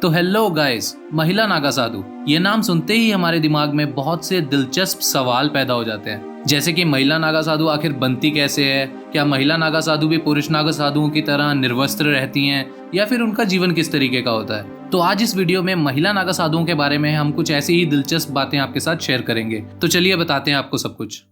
तो hello guys, महिला नागा साधु ये नाम सुनते ही हमारे दिमाग में बहुत से दिलचस्प सवाल पैदा हो जाते हैं। जैसे कि महिला नागा साधु आखिर बनती कैसे है, क्या महिला नागा साधु भी पुरुष नागा साधुओं की तरह निर्वस्त्र रहती हैं, या फिर उनका जीवन किस तरीके का होता है। तो आज इस वीडियो में महिला नागा साधुओं के बारे में हम कुछ ऐसी ही दिलचस्प बातें आपके साथ शेयर करेंगे। तो चलिए बताते हैं आपको सब कुछ।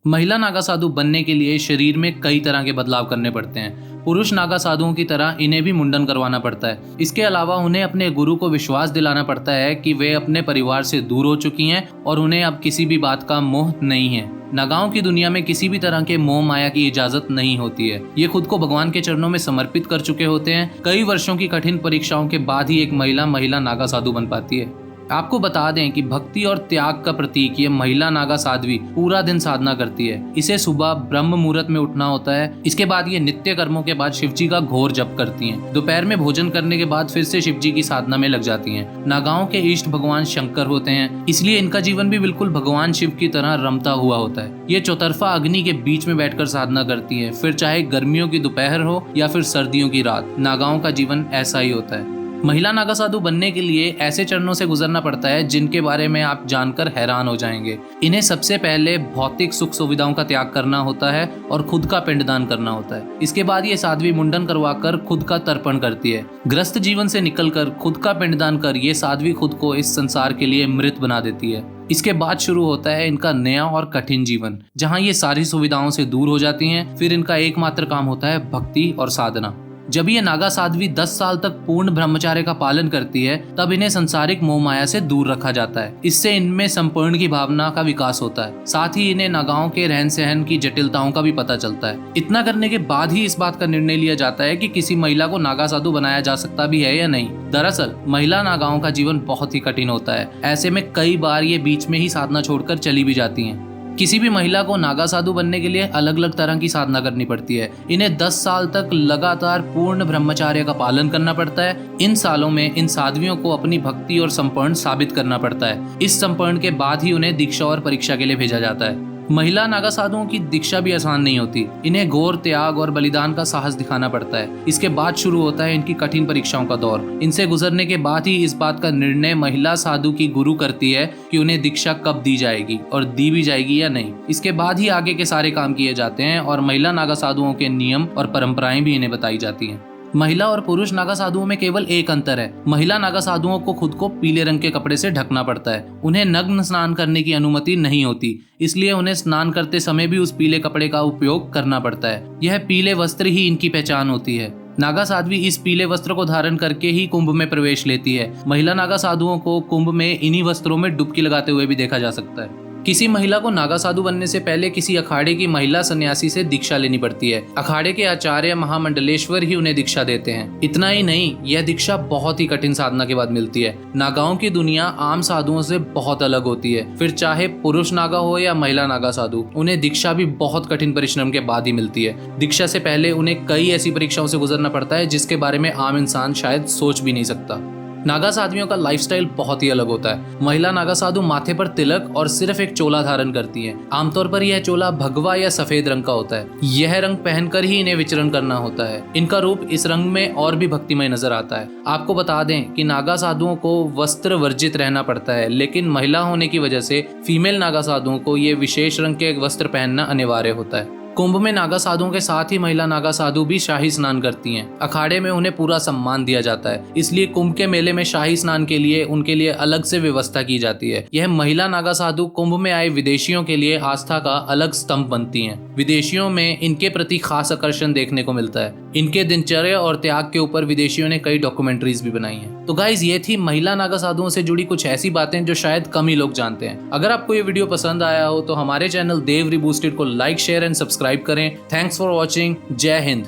महिला नागा साधु बनने के लिए शरीर में कई तरह के बदलाव करने पड़ते हैं। पुरुष नागा साधुओं की तरह इन्हें भी मुंडन करवाना पड़ता है। इसके अलावा उन्हें अपने गुरु को विश्वास दिलाना पड़ता है कि वे अपने परिवार से दूर हो चुकी हैं और उन्हें अब किसी भी बात का मोह नहीं है। नागाओं की दुनिया में किसी भी तरह के मोह माया की इजाजत नहीं होती है। ये खुद को भगवान के चरणों में समर्पित कर चुके होते हैं। कई वर्षों की कठिन परीक्षाओं के बाद ही एक महिला नागा साधु बन पाती है। आपको बता दें कि भक्ति और त्याग का प्रतीक ये महिला नागा साध्वी पूरा दिन साधना करती है। इसे सुबह ब्रह्म मुहूर्त में उठना होता है। इसके बाद ये नित्य कर्मों के बाद शिवजी का घोर जप करती हैं। दोपहर में भोजन करने के बाद फिर से शिवजी की साधना में लग जाती हैं। नागाओं के इष्ट भगवान शंकर होते हैं, इसलिए इनका जीवन भी बिल्कुल भगवान शिव की तरह रमता हुआ होता है। ये चौतरफा अग्नि के बीच में बैठकर साधना करती है, फिर चाहे गर्मियों की दोपहर हो या फिर सर्दियों की रात। नागाओं का जीवन ऐसा ही होता है। महिला नागा साधु बनने के लिए ऐसे चरणों से गुजरना पड़ता है जिनके बारे में आप जानकर हैरान हो जाएंगे। इन्हें सबसे पहले भौतिक सुख सुविधाओं का त्याग करना होता है और खुद का पिंडदान करना होता है। इसके बाद ये साध्वी मुंडन करवाकर खुद का तर्पण करती है। ग्रस्त जीवन से निकलकर खुद का पिंडदान कर ये साध्वी खुद को इस संसार के लिए मृत बना देती है। इसके बाद शुरू होता है इनका नया और कठिन जीवन, जहाँ ये सारी सुविधाओं से दूर हो जाती हैं। फिर इनका एकमात्र काम होता है भक्ति और साधना। जब ये नागा साध्वी 10 साल तक पूर्ण ब्रह्मचार्य का पालन करती है, तब इन्हें संसारिक मोह माया से दूर रखा जाता है। इससे इनमें संपूर्ण की भावना का विकास होता है। साथ ही इन्हें नागाओं के रहन सहन की जटिलताओं का भी पता चलता है। इतना करने के बाद ही इस बात का निर्णय लिया जाता है कि किसी महिला को नागा साधु बनाया जा सकता भी है या नहीं। दरअसल महिला नागाओं का जीवन बहुत ही कठिन होता है। ऐसे में कई बार ये बीच में ही साधना छोड़कर चली भी जाती हैं। किसी भी महिला को नागा साधु बनने के लिए अलग अलग तरह की साधना करनी पड़ती है। इन्हें 10 साल तक लगातार पूर्ण ब्रह्मचार्य का पालन करना पड़ता है। इन सालों में इन साध्वियों को अपनी भक्ति और समर्पण साबित करना पड़ता है। इस समर्पण के बाद ही उन्हें दीक्षा और परीक्षा के लिए भेजा जाता है। महिला नागा साधुओं की दीक्षा भी आसान नहीं होती। इन्हें घोर त्याग और बलिदान का साहस दिखाना पड़ता है। इसके बाद शुरू होता है इनकी कठिन परीक्षाओं का दौर। इनसे गुजरने के बाद ही इस बात का निर्णय महिला साधु की गुरु करती है कि उन्हें दीक्षा कब दी जाएगी और दी भी जाएगी या नहीं। इसके बाद ही आगे के सारे काम किए जाते हैं और महिला नागा साधुओं के नियम और परंपराएं भी इन्हें बताई जाती हैं। महिला और पुरुष नागा साधुओं में केवल एक अंतर है। महिला नागा साधुओं को खुद को पीले रंग के कपड़े से ढकना पड़ता है। उन्हें नग्न स्नान करने की अनुमति नहीं होती, इसलिए उन्हें स्नान करते समय भी उस पीले कपड़े का उपयोग करना पड़ता है। यह पीले वस्त्र ही इनकी पहचान होती है। नागा साध्वी इस पीले वस्त्र को धारण करके ही कुंभ में प्रवेश लेती है। महिला नागा साधुओं को कुंभ में इन्हीं वस्त्रों में डुबकी लगाते हुए भी देखा जा सकता है। किसी महिला को नागा साधु बनने से पहले किसी अखाड़े की महिला सन्यासी से दीक्षा लेनी पड़ती है। अखाड़े के आचार्य महामंडलेश्वर ही उन्हें दीक्षा देते हैं। इतना ही नहीं, यह दीक्षा बहुत ही कठिन साधना के बाद मिलती है। नागाओं की दुनिया आम साधुओं से बहुत अलग होती है। फिर चाहे पुरुष नागा हो या महिला नागा साधु, उन्हें दीक्षा भी बहुत कठिन परिश्रम के बाद ही मिलती है। दीक्षा से पहले उन्हें कई ऐसी परीक्षाओं से गुजरना पड़ता है जिसके बारे में आम इंसान शायद सोच भी नहीं सकता। नागा साध्वियों का लाइफस्टाइल बहुत ही अलग होता है। महिला नागा साधु माथे पर तिलक और सिर्फ एक चोला धारण करती हैं। आमतौर पर यह चोला भगवा या सफेद रंग का होता है। यह रंग पहनकर ही इन्हें विचरण करना होता है। इनका रूप इस रंग में और भी भक्तिमय नजर आता है। आपको बता दें कि नागा साधुओं को वस्त्र वर्जित रहना पड़ता है, लेकिन महिला होने की वजह से फीमेल नागा साधुओं को ये विशेष रंग के वस्त्र पहनना अनिवार्य होता है। कुंभ में नागा साधुओं के साथ ही महिला नागा साधु भी शाही स्नान करती हैं। अखाड़े में उन्हें पूरा सम्मान दिया जाता है, इसलिए कुंभ के मेले में शाही स्नान के लिए उनके लिए अलग से व्यवस्था की जाती है। यह महिला नागा साधु कुंभ में आए विदेशियों के लिए आस्था का अलग स्तंभ बनती हैं। विदेशियों में इनके प्रति खास आकर्षण देखने को मिलता है। इनके दिनचर्या और त्याग के ऊपर विदेशियों ने कई डॉक्यूमेंट्रीज भी बनाई हैं। तो गाइज, ये थी महिला नागा साधुओं से जुड़ी कुछ ऐसी बातें जो शायद कम ही लोग जानते हैं। अगर आपको ये वीडियो पसंद आया हो तो हमारे चैनल देव रिबूस्टेड को लाइक, शेयर एंड सब्सक्राइब करें। Thanks for watching. जय हिंद।